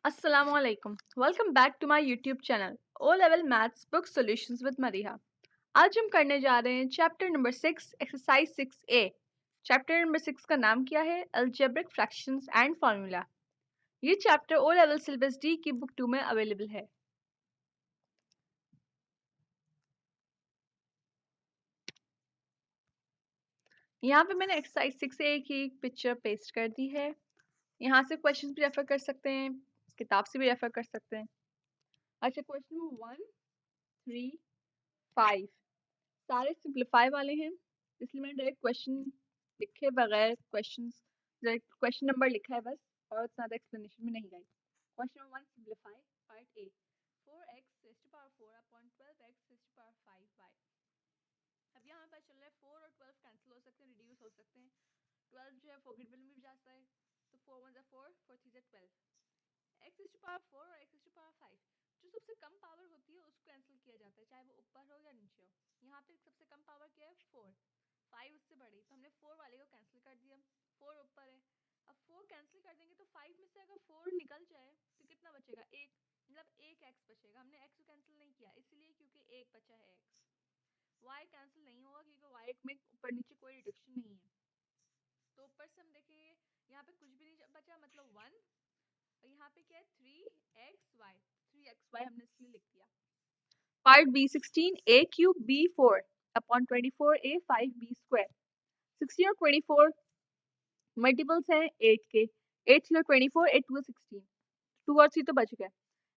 Assalamualaikum. Welcome back to my YouTube channel O Level Maths Book Solutions with Mariha. आज हम करने जा रहे हैं chapter number 6 exercise 6A। Chapter number 6 का नाम क्या है? Algebraic fractions and formula. ये chapter O level syllabus D की बुक 2 में अवेलेबल है। यहाँ पे मैंने एक्सरसाइज 6A की पिक्चर पेस्ट कर दी है। यहाँ से क्वेश्चन भी रेफर कर सकते हैं, किताब से भी रेफर कर सकते हैं। अच्छा, क्वेश्चन नंबर 1, 3, 5 सारे सिंप्लीफाई वाले हैं, इसलिए मैंने डायरेक्ट क्वेश्चन लिखे बगैर क्वेश्चन नंबर लिखा है बस, और उतना ज़्यादा एक्सप्लेनेशन में नहीं गई। Question number 1 simplify part A 4x raise to power 4 upon 12x raise to power 5y। अब यहाँ पता चल रहा है 4 और 12 कैंसिल हो सकते हैं, रिड्यूस हो सकते हैं। 12 जो है फॉरगेटेबल में भी जाता है, तो 4 1 ज़ा 4, 4 3 ज़ा 12। x रेज़ टू पावर 4 और x रेज़ टू पावर 5, जो सबसे कम पावर होती है उसको कैंसिल किया जाता है, चाहे वो ऊपर हो या नीचे हो। यहाँ पे सबसे कम पावर क्या है? 4। 5 उससे बड़ी, तो हमने 4 वाले को कैंसिल कर दिया। 4 ऊपर है, अब 4 कैंसिल कर देंगे तो 5 में से अगर 4 निकल जाए तो कितना बचेगा? 1, मतलब 1 x बचेगा। हमने x को कैंसिल नहीं किया इसलिए क्योंकि 1 बचा है x। y कैंसिल नहीं होगा क्योंकि y में ऊपर नीचे कोई रिडक्शन नहीं है। तो ऊपर से हम देखेंगे यहाँ पे कुछ भी नहीं बचा, मतलब 1, और यहाँ पे क्या है? 3xy। 3xy हमने इसलिए लिख दिया। Part B 16 a cube b 4 upon 24 a 5 b square. 16 और 24 मल्टीपल्स हैं 8 के। 8 3 और 24, 8 2 16, 2 और 3 तो बच गए।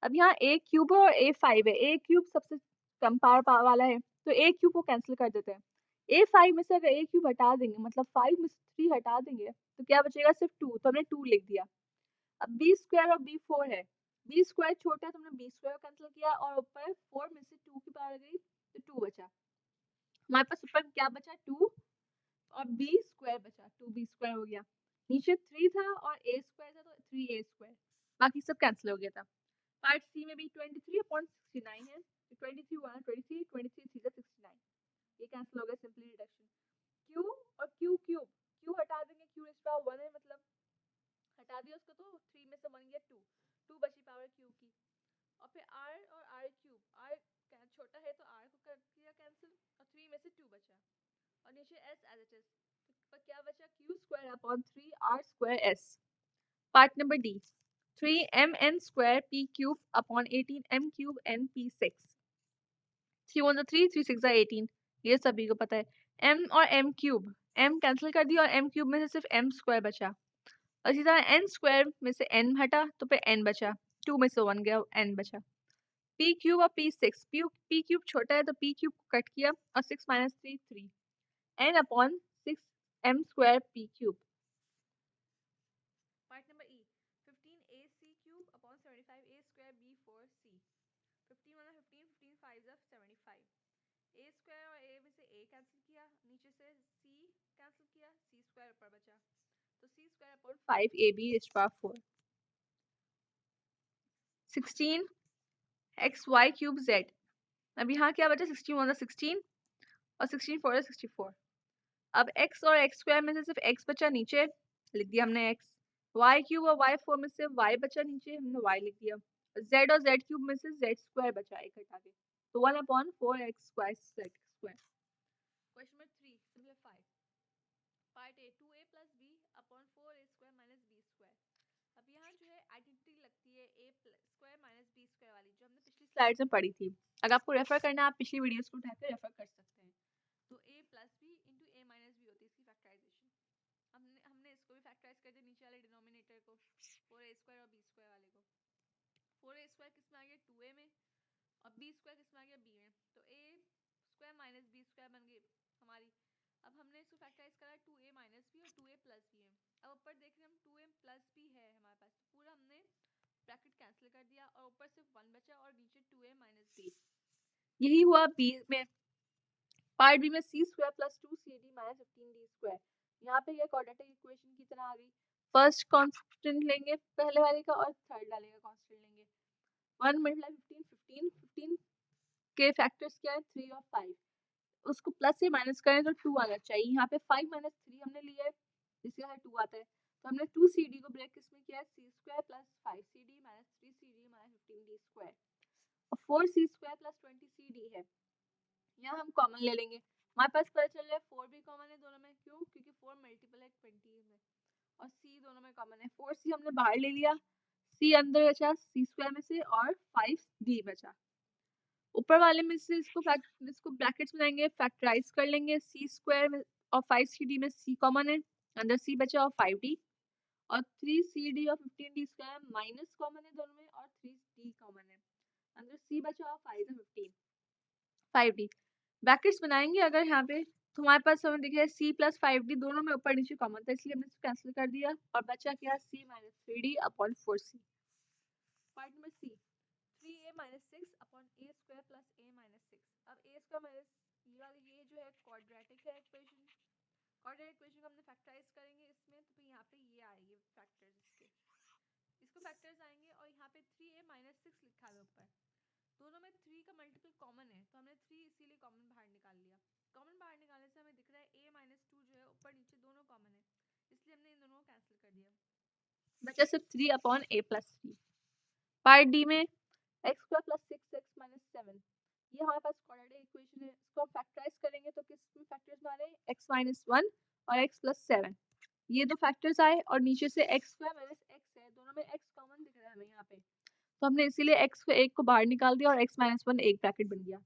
अब यहाँ a क्यूब है और a 5 है। a क्यूब सबसे कम पावर वाला है, तो a क्यूब को कैंसिल कर देते हैं। a 5 में से अगर a क्यूब हटा देंगे, मतलब 5 में से 3 हटा देंगे, तो क्या बचेगा? सिर्फ 2, तो हमने 2 लिख दिया। अब b स्क्वायर और b 4 है। b स्क्वायर छोटा है तो हमने b स्क्वायर कैंसिल किया, और ऊपर 4 में से 2 की पावर गई तो 2 बचा। हमारे पास ऊपर क्या बचा? 2, और b स्क्वायर बचा। 2b स्क्वायर हो गया। नीचे 3 था और a स्क्वायर था, तो 3a स्क्वायर। बाकी सब कैंसिल हो गया था। पार्ट सी में भी 23/69 है, तो 23 1 23, 23 3 69, ये कैंसिल हो गया। Simply reduction. q और q क्यूब, q हटा देंगे, q रेज़ टू पावर 1 है, मतलब हटा दिया उसको, तो 3 में से 1 गया 2, 2 बची पावर q की। और फिर r और r क्यूब, r छोटा है तो r को कर दिया कैंसिल, और 3 में से 2 बचा, और नीचे s एज इट इज, तो क्या बचा? q square upon 3 r square s। Part number D 3mn square p cube upon 18m cube n p 6। 3 1 3, 3 6 18, ये सभी को पता है। m और m क्यूब, m कैंसिल कर दिया और m क्यूब में से सिर्फ m स्क्वायर बचा। और इसी तरह n स्क्वायर में से n हटा तो फिर n बचा, 2 में से 1 गया, n बचा। p क्यूब और p 6, p क्यूब छोटा है तो p क्यूब को कट किया, और 6 minus 3 3, n upon 6 m square p cube. Part number E 15 a c cube upon 75 a square b 4 c। 15 1 15, 15 5 75, a square और a में से a कैंसिल किया, नीचे से c कैंसिल किया, c स्क्वायर ऊपर बचा, तो c square upon 5ab is power 4। 16 xy cube z। अब यहाँ क्या बचा? 16 1 16 और 16 4 64। अब x और x स्क्वायर में से सिर्फ x बचा, नीचे लिख दिया हमने x। y क्यूब और y 4 में से y बचा, नीचे हमने y लिख दिया। z और z क्यूब में से z स्क्वायर बचा, एक हटा के, तो 1/4x square z square. Question number 3 simplify part A 2a plus b upon 4a square minus b square. अब यहाँ जो है आइडेंटिटी लगती है a square minus b square वाली, जो हमने पिछली स्लाइड्स में पढ़ी थी। अगर आपको रेफर करना है, आप पिछली वीडियोस को उठाकर रेफर कर सकते हैं। तो a plus b into a minus b होती है इसकी फैक्टराइजेशन। हमने इसको भी फैक्टराइज कर दिया, नीचे वाले डिनोमिनेटर को, 4a स्क्वायर और b स्क्वायर वाले को। 4a स्क्वायर किस में आ गया? 2a में, और b स्क्वायर किस में आ गया? b में, तो a square minus b square बन गई हमारी। अब हमने इसको फैक्टराइज करा 2a माइनस b और 2a प्लस b में। अब ऊपर देख रहे हैं हम 2a प्लस b है हमारे पास, तो पूरा हमने ब्रैकेट कैंसिल कर दिया, और ऊपर सिर्फ 1 बचा, और नीचे 2a माइनस b। यही हुआ b में। पार्ट बी में c square plus 2cd minus 15d square. यहाँ पे ये क्वाड्रेटिक इक्वेशन की तरह आ गई। फर्स्ट कांस्टेंट लेंगे पहले वाले का, और थर्ड वाले का कांस्टेंट लेंगे। 1 मल्टीप्लाई 15 15 के फैक्टर्स क्या है? 3 और 5। उसको प्लस से माइनस करें तो 2 आना चाहिए। यहाँ पे 5 माइनस 3 हमने लिया है, इसके यहाँ 2 आता है, तो हमने 2cd को ब्रेक किस में किया है? c square plus 5cd minus 4c square plus 20cd है, यहाँ हम कॉमन ले लेंगे। हमारे पास पता चल रहा है 4 भी कॉमन है दोनों में, क्यों? क्योंकि 4 मल्टीपल है 20 में, और c दोनों में कॉमन है। 4c हमने बाहर ले लिया, c अंदर बचा c स्क्वायर में से, और 5d बचा। ऊपर वाले में से इसको ब्रैकेट्स बनाएंगे, फैक्टराइज कर लेंगे। c स्क्वायर में और 5cd में c कॉमन है, अंदर c बचा और 5d, और 3cd और 15d स्क्वायर माइनस कॉमन है दोनों में, और 3d कॉमन है, अंदर c बचा और 5 है 15, 5d। ब्रैकेट्स बनाएंगे अगर यहाँ पे, तो हमारे पास हमें दिख रहा है c प्लस 5d दोनों में ऊपर नीचे कॉमन था, इसलिए हमने इसको कैंसिल कर दिया, और बचा क्या? c minus 3d upon 4c। Part number c, 3a minus 6 upon a square plus a minus 6। अब a स्क्वायर माइनस ये जो है क्वाड्रेटिक है इक्वेशन, क्वाड्रेटिक इक्वेशन को हमने फैक्टराइज करेंगे इसमें, तो फिर यहाँ पे ये आएगी फैक्टर्स, इसको फैक्टर्स आएंगे, और यहाँ पे 3a माइनस 6 लिखा है ऊपर, दोनों में 3 का मल्टीपल कॉमन है, तो हमने 3 इसीलिए कॉमन बाहर निकाल लिया। कॉमन बाहर निकालने से हमें दिख रहा है a माइनस 2 जो है ऊपर नीचे दोनों कॉमन है, इसलिए हमने इन दोनों को कैंसिल कर दिया, बचा सिर्फ 3 upon a plus 3। Part D में x square plus 6x minus 7, ये हमारे पास क्वाड्रेटिक इक्वेशन है, इसको हम फैक्टराइज करेंगे तो किस में फैक्टर्स आ रहे हैं? x माइनस 1 और x प्लस 7, ये दो फैक्टर्स आए, और नीचे से x स्क्वायर माइनस x है, दोनों में x कॉमन दिख रहा है हमें यहाँ पे, तो हमने इसीलिए x को एक को बाहर निकाल दिया, और x माइनस 1 एक ब्रैकेट बन गया।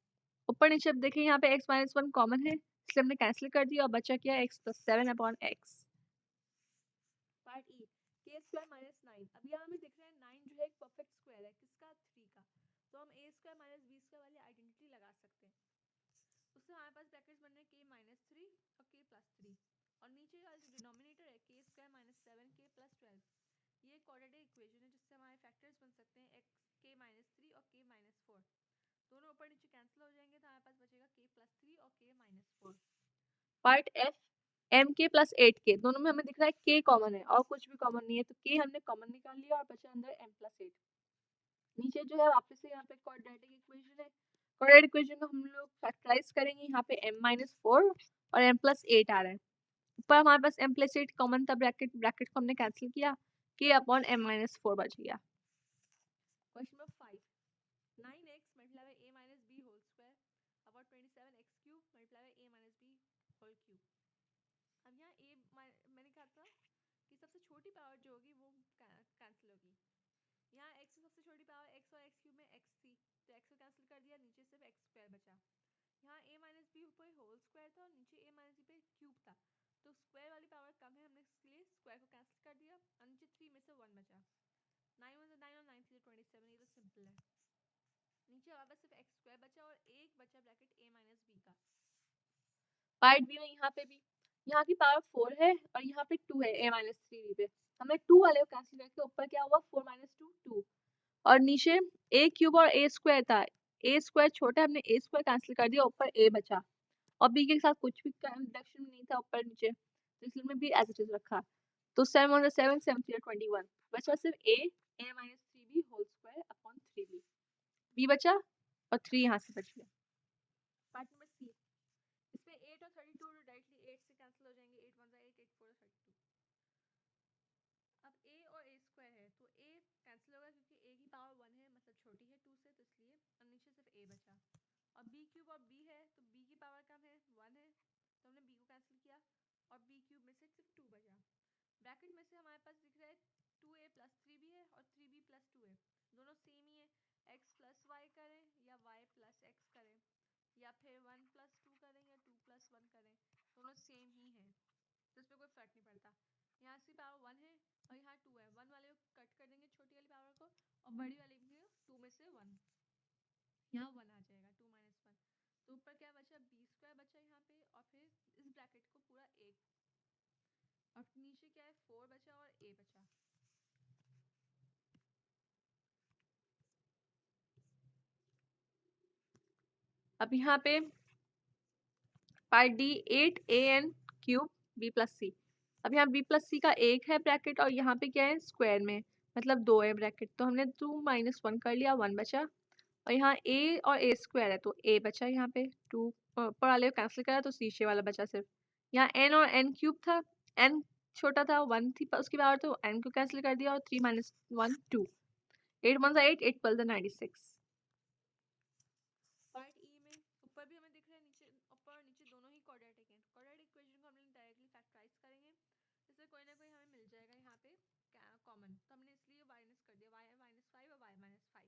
ऊपर नीचे अब देखें, यहाँ पे x माइनस 1 कॉमन है, इसलिए हमने कैंसिल कर दिया, और बचा क्या? x plus 7 upon x। Part E, k square minus 9। अब यहाँ हमें दिख रहा है 9 जो है एक परफेक्ट स्क्वायर है, किसका? 3 का, तो हम a square minus b square वाली आइडेंटिटी लगा सकते हैं। उससे हमारे पास ब्रैकेट्स बन रहे हैं k माइनस 3 और k प्लस 3, और नीचे वाला जो डिनोमिनेटर है k square minus 7 k plus 12, ये क्वाड्रेटिक इक्वेशन है जिससे हमारे फैक्टर्स बन सकते हैं x k माइनस 3 और k माइनस 4, दोनों ऊपर नीचे कैंसिल हो जाएंगे, तो हमारे पास बचेगा k प्लस 3 और k minus 4। Part F, M K plus 8k, दोनों में हमें दिख रहा है k कॉमन है और कुछ भी कॉमन नहीं है, तो k हमने कॉमन निकाल लिया, और बचा अंदर m प्लस 8। नीचे जो है वापस से यहाँ पे क्वाड्रेटिक इक्वेशन है, क्वाड्रेटिक इक्वेशन को हम लोग फैक्टराइज करेंगे, यहाँ पे m माइनस 4 और m प्लस 8 आ रहा है। ऊपर हमारे पास m प्लस 8 कॉमन था, ब्रैकेट ब्रैकेट को हमने कैंसिल किया, k अपॉन m माइनस 4 बच गया। Question number 5, 9x multiply by a minus b whole square upon 27x cube multiply by a minus b whole cube. अब यहाँ मैंने कहा था कि सबसे छोटी पावर जो होगी वो कैंसिल होगी, यहाँ x से सबसे छोटी पावर x और x क्यूब में x थी, तो x को कैंसिल कर दिया, नीचे सिर्फ x स्क्वायर बचा। यहाँ a माइनस बी ऊपर होल स्क्वायर था और नीचे a माइनस बी पे क्यूब था, तो स्क्वायर वाली पावर कम है, हमने इसके लिए स्क्वायर को कैंसिल कर दिया, और नीचे 3 में से 1 बचा। 9 1 9 और 9 3 27, ये तो सिंपल है। नीचे हमारे पास सिर्फ x स्क्वायर बचा और एक बचा ब्रैकेट a माइनस बी का। पार्ट बी में यहाँ पे भी यहाँ की पावर 4 है और यहाँ पे 2 है a माइनस 3 पे, हमने 2 वाले को कैंसिल करके ऊपर क्या हुआ? 4 माइनस 2 2, और नीचे a क्यूब और a स्क्वायर था, a स्क्वायर छोटा, हमने a स्क्वायर कैंसिल कर दिया, ऊपर a बचा, और b के साथ कुछ भी रिडक्शन नहीं था ऊपर नीचे, तो इसलिए हमने b एज इट इज रखा, तो 7 1 7 7 3 21, बचा सिर्फ a minus 3b whole square upon 3b, b बचा और 3 यहाँ से बच गया। पार्ट नंबर सी, इसमें 8 और 32 डायरेक्टली 8 से कैंसिल हो जाएंगे, 8 1 8 8 4 32। अब a और a स्क्वायर है, तो a कैंसिल होगा क्योंकि a की पावर 1 है, मतलब छोटी है 2 से, तो इसलिए, और नीचे सिर्फ a बचा, और b क्यूब और b है, तो b की पावर कम है 1 है, तो हमने b को कैंसिल किया, और b क्यूब में से सिर्फ 2 बचा। ब्रैकेट में से हमारे पास दिख रहा है 2a प्लस 3b है और 3b प्लस 2 है, दोनों सेम ही है, x प्लस y करें या y प्लस x करें, या फिर 1 प्लस 2 करें या 2 प्लस 1 करें, दोनों सेम ही है, तो इसमें कोई फर्क नहीं पड़ता। यहाँ से पावर 1 है और यहाँ 2 है, 1 वाले को कट कर देंगे छोटी वाली पावर को, और बड़ी वाली भी 2 में से 1, यहाँ 1 आ जाएगा, 2 माइनस 1, तो ऊपर क्या बचा? b स्क्वायर बचा यहाँ पे, और फिर इस ब्रैकेट को पूरा 1, और नीचे क्या है? 4 बचा और a बचा। अब यहाँ पे part D, 8an cube b plus C. अब यहाँ b प्लस सी का 1 है ब्रैकेट, और यहाँ पे क्या है? स्क्वायर में, मतलब 2 है ब्रैकेट, तो हमने 2 माइनस 1 कर लिया, 1 बचा, और यहाँ a और a स्क्वायर है, तो a बचा, यहाँ पे 2 ऊपर वाले को कैंसिल करा, तो नीचे वाला बचा सिर्फ। यहाँ n और n क्यूब था, n छोटा था, 1 थी उसकी पावर, तो n को कैंसिल कर दिया, और 3 माइनस 1 2, 8 1 8 8 12 96। तो हमने इसलिए माइनस कर दिया y माइनस 5 और y माइनस 5।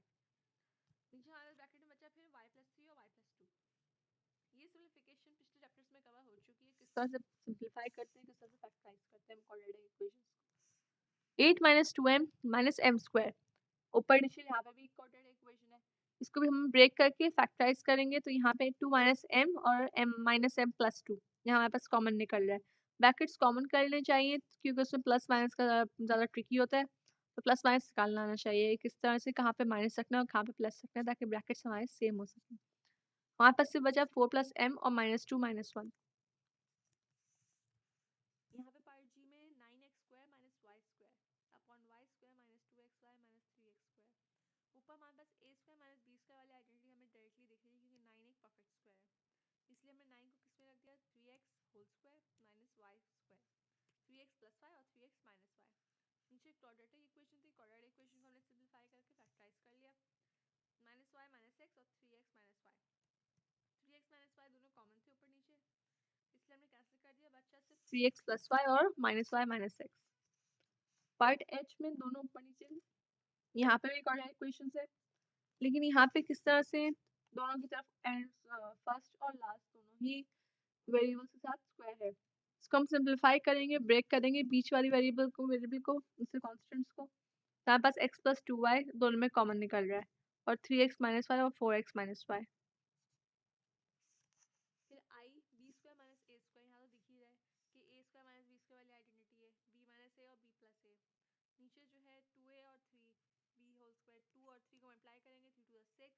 नीचे हमारे ब्रैकेट में बचा फिर y प्लस 3 और y प्लस 2। ये सिंप्लीफिकेशन पिछले चैप्टर्स में कवर हो चुकी है, किस तरह से सिंप्लीफाई करते हैं, किस तरह से फैक्टराइज करते हैं क्वाड्रेटिक इक्वेशंस को। 8 minus 2m minus m square, ऊपर नीचे यहाँ पे भी क्वाड्रेटिक इक्वेशन है, इसको भी हम ब्रेक करके फैक्टराइज करेंगे। तो यहाँ पे 2 माइनस m और m माइनस m प्लस 2 यहाँ हमारे पास कॉमन निकल रहा है। ब्रैकेट्स कॉमन कर लेने चाहिए क्योंकि उसमें प्लस माइनस का ज़्यादा ट्रिकी होता है, तो प्लस माइनस निकालना आना चाहिए किस तरह से, कहाँ पे माइनस रखना है और कहाँ पे प्लस रखना है, ताकि ब्रैकेट्स हमारे सेम हो सके। हमारे पास सिर्फ बचा 4 प्लस m और माइनस 2 माइनस 1। यहाँ पे पार्ट जी में 9x square minus Y square upon Y square minus 2xy minus 3x square. ऊपर हमारे पास a square minus b square वाली आइडेंटिटी हमें डायरेक्टली दिख रही है क्योंकि 9 एक परफेक्ट स्क्वायर है, इसलिए हमने 9 को किस में रख दिया 3x whole square minus Y square, 3x plus Y और 3x माइनस वाई। नीचे क्वाड्रेटिक इक्वेशन थी, क्वाड्रेटिक इक्वेशन को हमने सिंप्लीफाई करके फैक्टराइज कर लिया, माइनस वाई माइनस एक्स और 3x minus Y. 3x minus Y दोनों कॉमन थे ऊपर नीचे, इसलिए हमने कैंसिल कर दिया, बच्चा सिर्फ 3x प्लस वाई और minus Y minus X. Part H में दोनों ऊपर नीचे, यहाँ पे भी क्वाड्रेटिक इक्वेशन है, लेकिन यहाँ पे किस तरह से दोनों की तरफ फर्स्ट और लास्ट दोनों ही वेरिएबल के साथ स्क्वायर है। इसको हम सिंप्लीफाई करेंगे, ब्रेक करेंगे बीच वाली वेरिएबल को उससे कॉन्स्टेंट्स को। हमारे पास x प्लस 2y दोनों में कॉमन निकल रहा है और 3x माइनस वाई और 4x माइनस वाई। फिर i b square minus a square, यहाँ तो दिख ही रहा है कि a square minus b square वाली आइडेंटिटी है, b माइनस a और b प्लस a। नीचे जो है 2a और 3b होल स्क्वायर, 2 और 3 को मल्टीप्लाई करेंगे 3 टू 6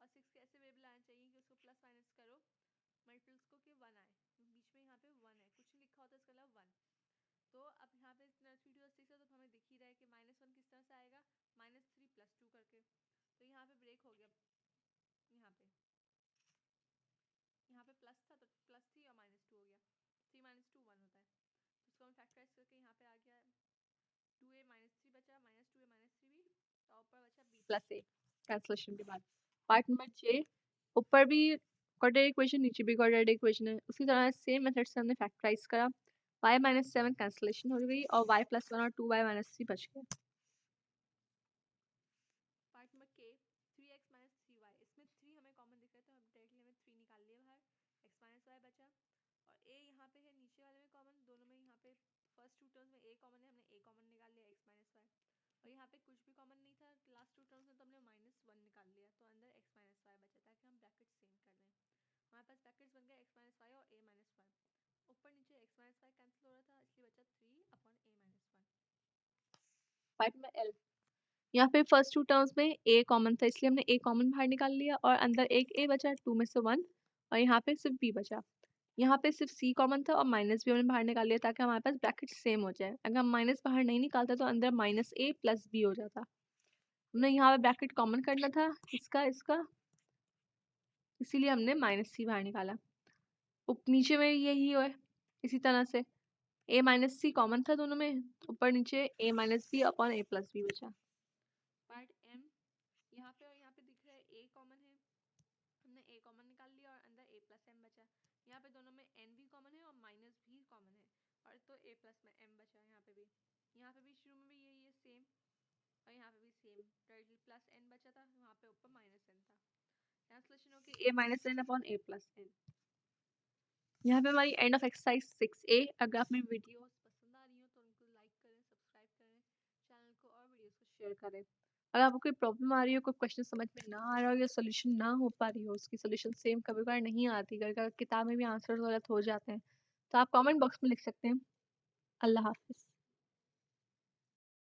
और 6 के ऐसे वेरिएबल आना चाहिए कि उसको प्लस माइनस करो मल्टीपल्स को कि 1 आए, बीच में यहाँ पे 1 है, कुछ नहीं लिखा होता इसका मतलब 1। तो अब यहाँ पे 3 टू 6 है तो हमें दिख ही रहा है कि माइनस 1 किस तरह से आएगा माइनस 3 प्लस 2 करके, तो यहाँ पे ब्रेक हो गया, यहाँ पे प्लस था तो प्लस 3 और माइनस 2 हो गया, 3 माइनस 2 1 होता है, तो उसको हम फैक्टराइज करके यहाँ पे आ गया 2a माइनस 3 बचा, माइनस 2a माइनस 3b और ऊपर बचा b प्लस a कैंसलेशन के बाद। पार्ट नंबर जे, ऊपर भी क्वाड्रेटिक इक्वेशन नीचे भी क्वाड्रेटिक इक्वेशन है, उसी तरह सेम मेथड से हमने फैक्टराइज करा, y माइनस 7 कैंसलेशन हो गई और y प्लस 1 और 2y माइनस 3 बच गया। पार्ट नंबर के 3x माइनस 3y, इसमें 3 हमें कॉमन दिख रहा है तो हम डायरेक्टली हमें 3 निकाल लिया बाहर, x माइनस y बचा और a यहाँ पे है नीचे वाले में कॉमन, दोनों में यहाँ पे फर्स्ट टू टर्म्स में a कॉमन है, हमने a कॉमन निकाल लिया x माइनस y, और यहाँ पे कुछ भी कॉमन नहीं था लास्ट टू टर्म्स में तो हमने माइनस 1 निकाल लिया, तो अंदर x माइनस y बचा ताकि हम ब्रैकेट सेम कर दें। हमारे पास ब्रैकेट्स बन गए x माइनस y और a माइनस 1, ऊपर नीचे x माइनस y कैंसिल हो रहा था इसलिए बचा 3 अपॉन a माइनस 1। पार्ट में l, यहाँ पे फर्स्ट टू टर्म्स में a कॉमन था इसलिए हमने a कॉमन बाहर निकाल लिया और अंदर एक a बचा 2 में से 1 और यहाँ पे सिर्फ b बचा। यहाँ पे सिर्फ c कॉमन था और माइनस भी हमने बाहर निकाल लिया ताकि हमारे पास ब्रैकेट सेम हो जाए। अगर हम माइनस बाहर नहीं निकालते तो अंदर माइनस a प्लस b हो जाता। हमने यहाँ पे ब्रैकेट कॉमन करना था इसका, इसीलिए हमने माइनस c बाहर निकाला। नीचे में यही है इसी तरह से a माइनस सी कॉमन था दोनों में, ऊपर नीचे a minus B upon a plus B बचा। पार्ट m, यहाँ पे और यहाँ पे दिख रहा है a कॉमन है, हमने a कॉमन निकाल लिया और अंदर a प्लस m बचा। यहाँ पे दोनों में n भी कॉमन है और माइनस भी कॉमन है और तो a प्लस में m बचा। यहाँ पे भी शुरू में भी यही है सेम और यहाँ पे भी सेम, डायरेक्टली प्लस n बचा था, वहाँ पे ऊपर माइनस n था, ट्रांसलेशन हो गई a minus n upon a plus n। यहाँ पे हमारी एंड ऑफ एक्सरसाइज 6A। अगर आप मेरी वीडियोस पसंद आ रही हो तो उनको लाइक करें, सब्सक्राइब करें चैनल को और वीडियोस को शेयर करें। अगर आपको कोई प्रॉब्लम आ रही हो, कोई क्वेश्चन समझ में ना आ रहा हो या सोल्यूशन ना हो पा रही हो, उसकी सोल्यूशन सेम कभी कभार नहीं आती, कभी कभार किताब में भी आंसर गलत हो जाते हैं, तो आप कमेंट बॉक्स में लिख सकते हैं। अल्लाह हाफिज़।